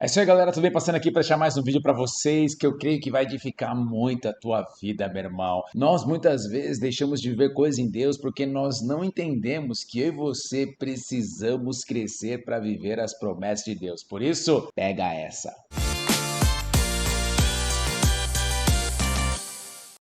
É isso aí, galera. Tudo bem? Passando aqui para deixar mais um vídeo para vocês que eu creio que vai edificar muito a tua vida, meu irmão. Nós muitas vezes deixamos de ver coisas em Deus porque nós não entendemos que eu e você precisamos crescer para viver as promessas de Deus. Por isso, pega essa.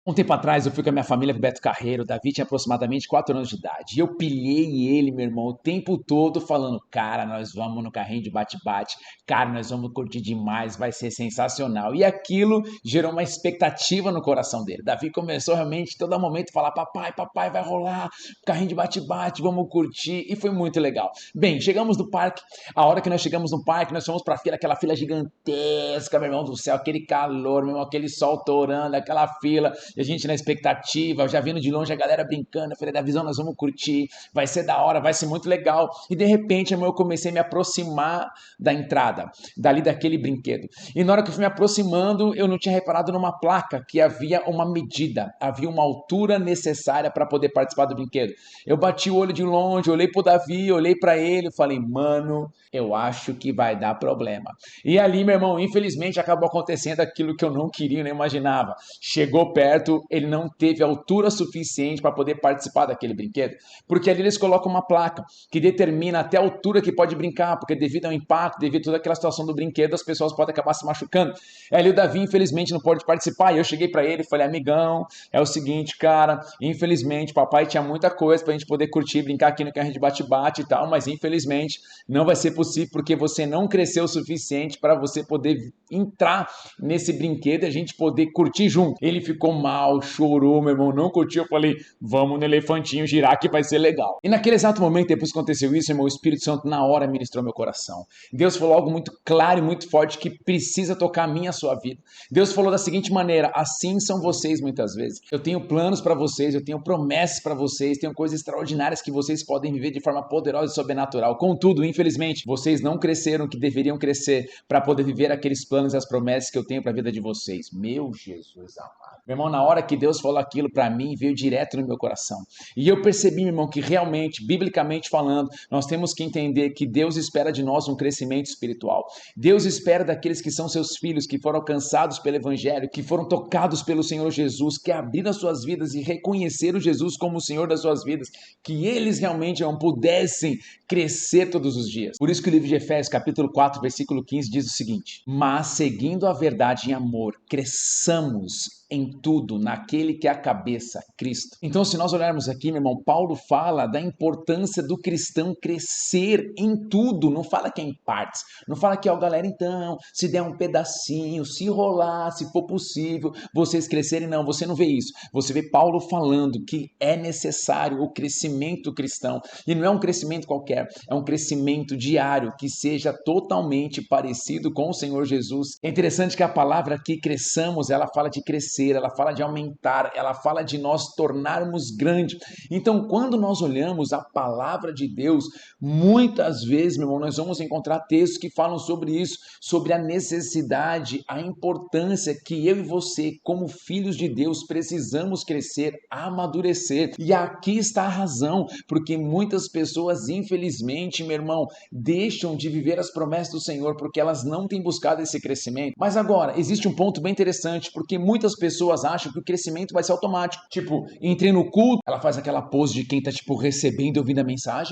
Um tempo atrás eu fui com a minha família pro Beto Carreiro. O Davi tinha aproximadamente 4 anos de idade. E eu pilhei ele, meu irmão, o tempo todo falando: cara, nós vamos no carrinho de bate-bate, cara, nós vamos curtir demais, vai ser sensacional. E aquilo gerou uma expectativa no coração dele. Davi começou realmente todo momento a falar: papai, papai, vai rolar carrinho de bate-bate, vamos curtir. E foi muito legal. Bem, chegamos no parque. A hora que nós chegamos no parque, nós fomos pra fila, aquela fila gigantesca, meu irmão do céu, aquele calor, meu irmão, aquele sol torando, aquela fila. E a gente na expectativa, já vindo de longe a galera brincando. Eu falei: da visão, nós vamos curtir, vai ser da hora, vai ser muito legal. E de repente, eu comecei a me aproximar da entrada, dali daquele brinquedo. E na hora que eu fui me aproximando, eu não tinha reparado numa placa que havia uma medida, havia uma altura necessária para poder participar do brinquedo. Eu bati o olho de longe, olhei pro Davi, olhei para ele, falei: mano, eu acho que vai dar problema. E ali, meu irmão, infelizmente acabou acontecendo aquilo que eu não queria, nem imaginava. Chegou perto, ele não teve altura suficiente para poder participar daquele brinquedo, porque ali eles colocam uma placa que determina até a altura que pode brincar, porque devido ao impacto, devido a toda aquela situação do brinquedo, as pessoas podem acabar se machucando. Ali o Davi, infelizmente, não pode participar, e eu cheguei para ele e falei: amigão, é o seguinte, cara, infelizmente, papai tinha muita coisa pra gente poder curtir, brincar aqui no carrinho de bate-bate e tal, mas infelizmente não vai ser possível, porque você não cresceu o suficiente para você poder entrar nesse brinquedo e a gente poder curtir junto. Ele ficou mal, chorou, meu irmão, não curtiu. Eu falei: vamos no elefantinho girar que vai ser legal. E naquele exato momento, depois que aconteceu isso, irmão, o Espírito Santo na hora ministrou meu coração. Deus falou algo muito claro e muito forte que precisa tocar a minha e a sua vida. Deus falou da seguinte maneira: assim são vocês muitas vezes. Eu tenho planos para vocês, eu tenho promessas para vocês, tenho coisas extraordinárias que vocês podem viver de forma poderosa e sobrenatural. Contudo, infelizmente, vocês não cresceram o que deveriam crescer para poder viver aqueles planos e as promessas que eu tenho para a vida de vocês. Meu Jesus amado. Meu irmão, na hora que Deus falou aquilo para mim, veio direto no meu coração. E eu percebi, meu irmão, que realmente, biblicamente falando, nós temos que entender que Deus espera de nós um crescimento espiritual. Deus espera daqueles que são seus filhos, que foram alcançados pelo Evangelho, que foram tocados pelo Senhor Jesus, que abriram as suas vidas e reconheceram Jesus como o Senhor das suas vidas, que eles realmente não pudessem crescer todos os dias. Por isso que o livro de Efésios, capítulo 4, versículo 15, diz o seguinte: mas seguindo a verdade em amor, cresçamos em tudo naquele que é a cabeça, Cristo. Então, se nós olharmos aqui, meu irmão, Paulo fala da importância do cristão crescer em tudo, não fala que é em partes, não fala que, ó, galera, então, se der um pedacinho, se rolar, se for possível, vocês crescerem. Não, você não vê isso. Você vê Paulo falando que é necessário o crescimento cristão, e não é um crescimento qualquer, é um crescimento diário, que seja totalmente parecido com o Senhor Jesus. É interessante que a palavra aqui, cresçamos, ela fala de crescer, ela fala de aumentar, ela fala de nós tornarmos grande. Então, quando nós olhamos a palavra de Deus, muitas vezes, meu irmão, nós vamos encontrar textos que falam sobre isso, sobre a necessidade, a importância que eu e você, como filhos de Deus, precisamos crescer, amadurecer. E aqui está a razão, porque muitas pessoas, infelizmente, meu irmão, deixam de viver as promessas do Senhor porque elas não têm buscado esse crescimento. Mas agora, existe um ponto bem interessante, porque muitas pessoas acham que o crescimento vai ser automático. Tipo, entrei no culto, ela faz aquela pose de quem tá, tipo, recebendo e ouvindo a mensagem,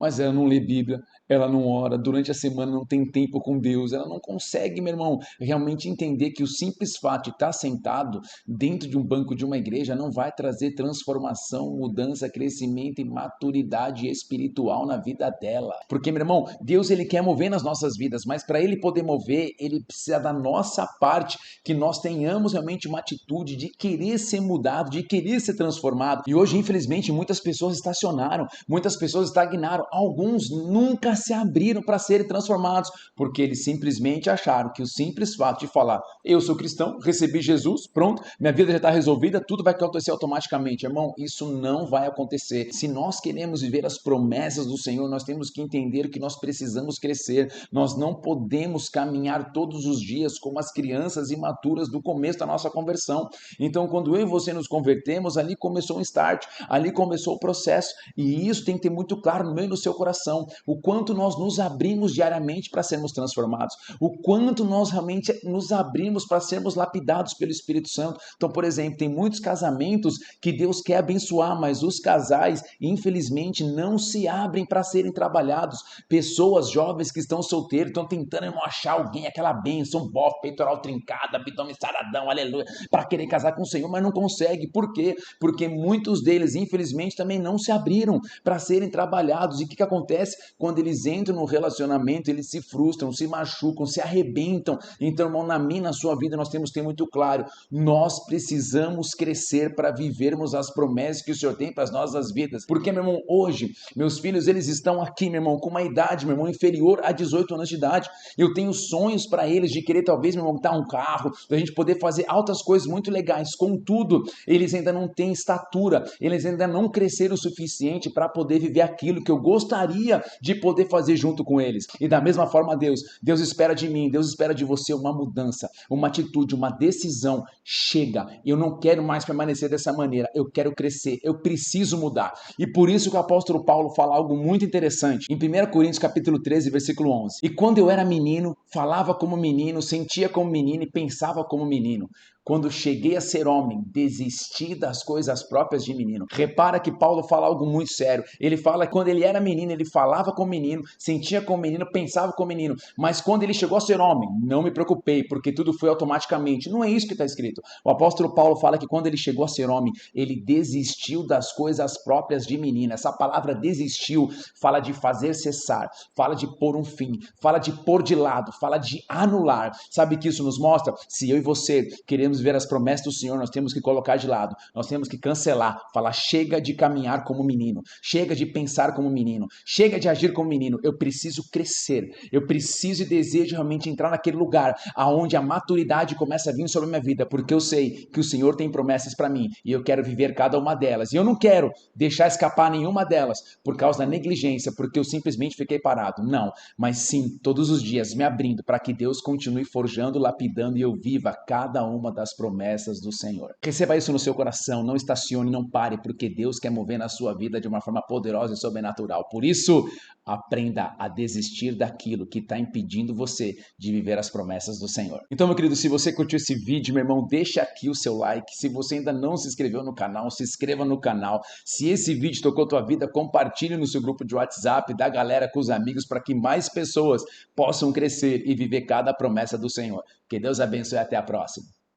mas ela não lê Bíblia, ela não ora, durante a semana não tem tempo com Deus, ela não consegue, meu irmão, realmente entender que o simples fato de estar sentado dentro de um banco de uma igreja não vai trazer transformação, mudança, crescimento e maturidade espiritual na vida dela. Porque, meu irmão, Deus, ele quer mover nas nossas vidas, mas para ele poder mover, ele precisa da nossa parte, que nós tenhamos realmente uma atitude de querer ser mudado, de querer ser transformado. E hoje, infelizmente, muitas pessoas estacionaram, muitas pessoas estagnaram, alguns nunca se abriram para serem transformados, porque eles simplesmente acharam que o simples fato de falar: eu sou cristão, recebi Jesus, pronto, minha vida já está resolvida, tudo vai acontecer automaticamente. Irmão, isso não vai acontecer. Se nós queremos viver as promessas do Senhor, nós temos que entender que nós precisamos crescer. Nós não podemos caminhar todos os dias como as crianças imaturas do começo da nossa conversão. Então, quando eu e você nos convertemos, ali começou um start, ali começou o processo, e isso tem que ter muito claro no meio do seu coração, o quanto quanto nós nos abrimos diariamente para sermos transformados, o quanto nós realmente nos abrimos para sermos lapidados pelo Espírito Santo. Então, por exemplo, tem muitos casamentos que Deus quer abençoar, mas os casais, infelizmente, não se abrem para serem trabalhados. Pessoas jovens que estão solteiros, estão tentando achar alguém, aquela bênção, bofe, peitoral trincado, abdômen saradão, aleluia, para querer casar com o Senhor, mas não consegue. Por quê? Porque muitos deles, infelizmente, também não se abriram para serem trabalhados. E o que acontece? Quando eles entram no relacionamento, eles se frustram, se machucam, se arrebentam. Então, irmão, na sua vida, nós temos que ter muito claro, nós precisamos crescer para vivermos as promessas que o Senhor tem para as nossas vidas. Porque, meu irmão, hoje, meus filhos, eles estão aqui, meu irmão, com uma idade, meu irmão, inferior a 18 anos de idade. Eu tenho sonhos para eles de querer, talvez, meu irmão, dar um carro, da gente poder fazer altas coisas muito legais. Contudo, eles ainda não têm estatura, eles ainda não cresceram o suficiente para poder viver aquilo que eu gostaria de poder fazer junto com eles. E da mesma forma, Deus espera de mim, Deus espera de você uma mudança, uma atitude, uma decisão. Chega, eu não quero mais permanecer dessa maneira, eu quero crescer, eu preciso mudar. E por isso que o apóstolo Paulo fala algo muito interessante em 1 Coríntios capítulo 13, versículo 11. E quando eu era menino, falava como menino, sentia como menino e pensava como menino. Quando cheguei a ser homem, desisti das coisas próprias de menino. Repara que Paulo fala algo muito sério. Ele fala que quando ele era menino, ele falava como menino, sentia como menino, pensava como menino. Mas quando ele chegou a ser homem, não me preocupei, porque tudo foi automaticamente. Não é isso que está escrito. O apóstolo Paulo fala que quando ele chegou a ser homem, ele desistiu das coisas próprias de menino. Essa palavra desistiu fala de fazer cessar, fala de pôr um fim, fala de pôr de lado, fala de anular. Sabe o que isso nos mostra? Se eu e você queremos ver as promessas do Senhor, nós temos que colocar de lado, nós temos que cancelar, falar chega de caminhar como menino, chega de pensar como menino, chega de agir como menino, eu preciso crescer, eu preciso e desejo realmente entrar naquele lugar aonde a maturidade começa a vir sobre a minha vida, porque eu sei que o Senhor tem promessas para mim e eu quero viver cada uma delas, e eu não quero deixar escapar nenhuma delas por causa da negligência, porque eu simplesmente fiquei parado, não, mas sim, todos os dias me abrindo para que Deus continue forjando, lapidando e eu viva cada uma das promessas do Senhor. Receba isso no seu coração, não estacione, não pare, porque Deus quer mover na sua vida de uma forma poderosa e sobrenatural. Por isso, aprenda a desistir daquilo que está impedindo você de viver as promessas do Senhor. Então, meu querido, se você curtiu esse vídeo, meu irmão, deixa aqui o seu like. Se você ainda não se inscreveu no canal, se inscreva no canal. Se esse vídeo tocou tua vida, compartilhe no seu grupo de WhatsApp, da galera com os amigos, para que mais pessoas possam crescer e viver cada promessa do Senhor. Que Deus abençoe e até a próxima.